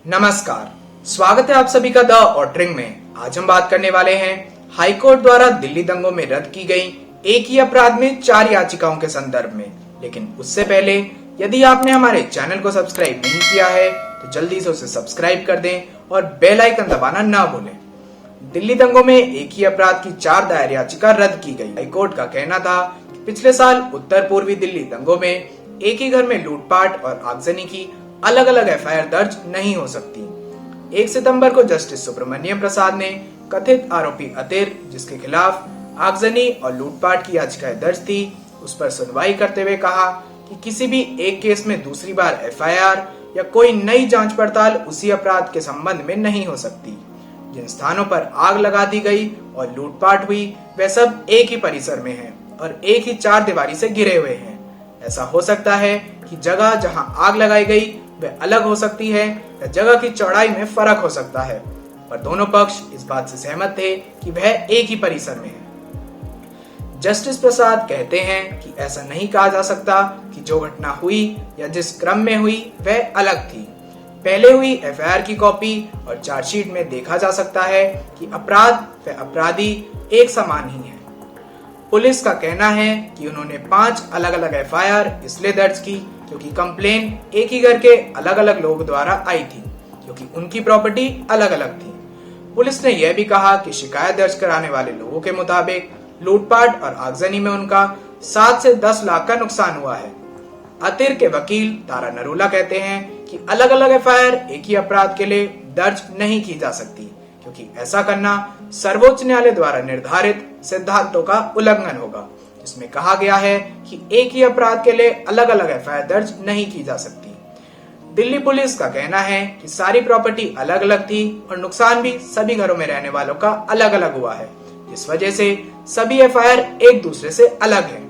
नमस्कार, स्वागत है आप सभी का द ऑटरिंग में। आज हम बात करने वाले हैं हाईकोर्ट द्वारा दिल्ली दंगों में रद्द की गई एक ही अपराध में 4 याचिकाओं के संदर्भ में। लेकिन उससे पहले यदि आपने हमारे चैनल को सब्सक्राइब नहीं किया है तो जल्दी से उसे सब्सक्राइब कर दें और बेल आइकन दबाना ना भूलें। दिल्ली दंगों में एक ही अपराध की 4 दायर याचिका रद्द की गई। हाईकोर्ट का कहना था कि पिछले साल उत्तर पूर्वी दिल्ली दंगों में एक ही घर में लूटपाट और आगजनी की अलग अलग एफआईआर दर्ज नहीं हो सकती। 1 सितंबर को जस्टिस सुब्रमण्यम प्रसाद ने कथित आरोपी अतिर, जिसके खिलाफ आगजनी और लूटपाट की याचिकाएं दर्ज थी, उस पर सुनवाई करते हुए कहा कि किसी भी एक केस में दूसरी बार एफआईआर या कोई नई जांच पड़ताल उसी अपराध के संबंध में नहीं हो सकती। जिन स्थानों पर आग लगा दी गई और लूटपाट हुई वह सब एक ही परिसर में है और एक ही 4 दीवारी से घिरे हुए हैं। ऐसा हो सकता है कि जगह जहां आग लगाई गई वह अलग हो सकती है या जगह की चौड़ाई में फर्क हो सकता है, पर दोनों पक्ष इस बात से सहमत थे कि वह एक ही परिसर में है। जस्टिस प्रसाद कहते हैं कि ऐसा नहीं कहा जा सकता कि जो घटना हुई या जिस क्रम में हुई वह अलग थी। पहले हुई एफआईआर की कॉपी और चार्जशीट में देखा जा सकता है कि अपराध व अपराधी एक समान ही है। पुलिस का कहना है कि उन्होंने 5 अलग अलग एफआईआर इसलिए दर्ज की क्योंकि कंप्लेन एक ही घर के अलग अलग लोगों द्वारा आई थी, क्योंकि उनकी प्रॉपर्टी अलग अलग थी। पुलिस ने यह भी कहा कि शिकायत दर्ज कराने वाले लोगों के मुताबिक लूटपाट और आगजनी में उनका 7 से 10 लाख का नुकसान हुआ है। अतिर के वकील तारा नरूला कहते हैं कि अलग अलग एफआईआर एक ही अपराध के लिए दर्ज नहीं की जा सकती, क्योंकि ऐसा करना सर्वोच्च न्यायालय द्वारा निर्धारित सिद्धांतों का उल्लंघन होगा, जिसमें कहा गया है कि एक ही अपराध के लिए अलग अलग एफआईआर दर्ज नहीं की जा सकती। दिल्ली पुलिस का कहना है कि सारी प्रॉपर्टी अलग अलग थी और नुकसान भी सभी घरों में रहने वालों का अलग अलग हुआ है, जिस वजह से सभी एफआईआर एक दूसरे से अलग है।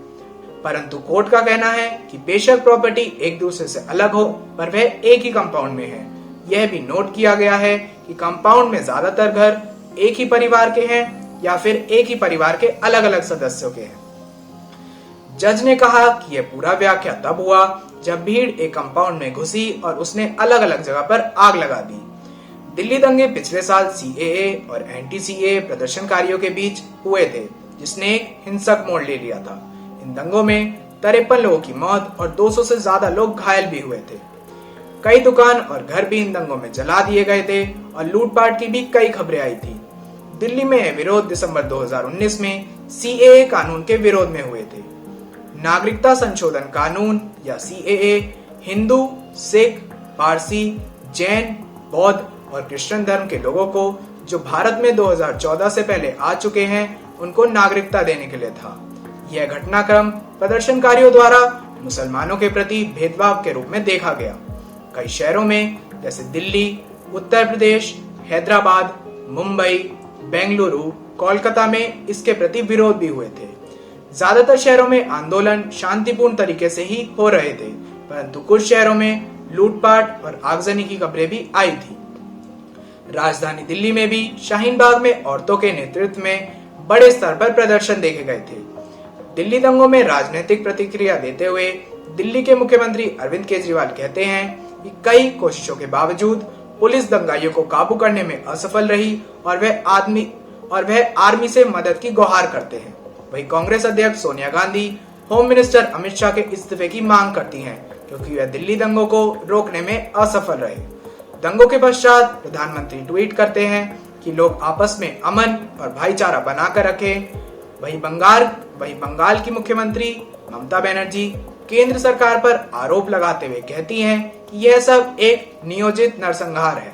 परंतु कोर्ट का कहना है कि बेशक प्रॉपर्टी एक दूसरे से अलग हो पर वह एक ही कंपाउंड में है। यह भी नोट किया गया है कि कंपाउंड में ज्यादातर घर एक ही परिवार के हैं या फिर एक ही परिवार के अलग अलग सदस्यों के हैं। जज ने कहा कि यह पूरा व्याख्या तब हुआ जब भीड़ एक कंपाउंड में घुसी और उसने अलग अलग जगह पर आग लगा दी। दिल्ली दंगे पिछले साल सीएए और एंटी सीएए प्रदर्शनकारियों के बीच हुए थे, जिसने एक हिंसक मोड़ ले लिया था। इन दंगों में 53 लोगों की मौत और 200 से ज्यादा लोग घायल भी हुए थे। कई दुकान और घर भी इन दंगों में जला दिए गए थे और लूटपाट की भी कई खबरें आई थी। दिल्ली में विरोध दिसंबर 2019 में सीएए कानून के विरोध में हुए थे। नागरिकता संशोधन कानून या सीएए हिंदू, सिख, पारसी, जैन, बौद्ध और क्रिश्चियन धर्म के लोगों को जो भारत में 2014 से पहले आ चुके हैं उनको नागरिकता देने के लिए था। यह घटनाक्रम प्रदर्शनकारियों द्वारा मुसलमानों के प्रति भेदभाव के रूप में देखा गया। कई शहरों में जैसे दिल्ली, उत्तर प्रदेश, हैदराबाद, मुंबई, बेंगलुरु, कोलकाता में इसके प्रति विरोध भी हुए थे। ज्यादातर शहरों में आंदोलन शांतिपूर्ण तरीके से ही हो रहे थे, परंतु कुछ शहरों में लूटपाट और आगजनी की खबरें भी आई थी। राजधानी दिल्ली में भी शाहीन बाग में औरतों के नेतृत्व में बड़े स्तर पर प्रदर्शन देखे गए थे। दिल्ली दंगों में राजनीतिक प्रतिक्रिया देते हुए दिल्ली के मुख्यमंत्री अरविंद केजरीवाल कहते हैं कि कई कोशिशों के बावजूद पुलिस दंगाइयों को काबू करने में असफल रही और वह आर्मी से मदद की गुहार करते हैं। वहीं कांग्रेस अध्यक्ष सोनिया गांधी होम मिनिस्टर अमित शाह के इस्तीफे की मांग करती हैं, क्योंकि वह दिल्ली दंगों को रोकने में असफल रहे। दंगों के पश्चात प्रधानमंत्री ट्वीट करते हैं कि लोग आपस में अमन और भाईचारा बनाकर रखें। वहीं बंगाल की मुख्यमंत्री ममता बनर्जी केंद्र सरकार पर आरोप लगाते हुए कहती हैं कि यह सब एक नियोजित नरसंहार है।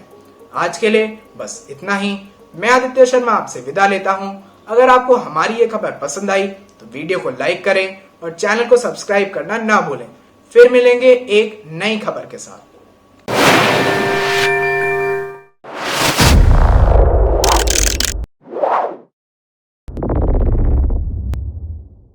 आज के लिए बस इतना ही। मैं आदित्य शर्मा आपसे विदा लेता हूं। अगर आपको हमारी ये खबर पसंद आई तो वीडियो को लाइक करें और चैनल को सब्सक्राइब करना ना भूलें। फिर मिलेंगे एक नई खबर के साथ।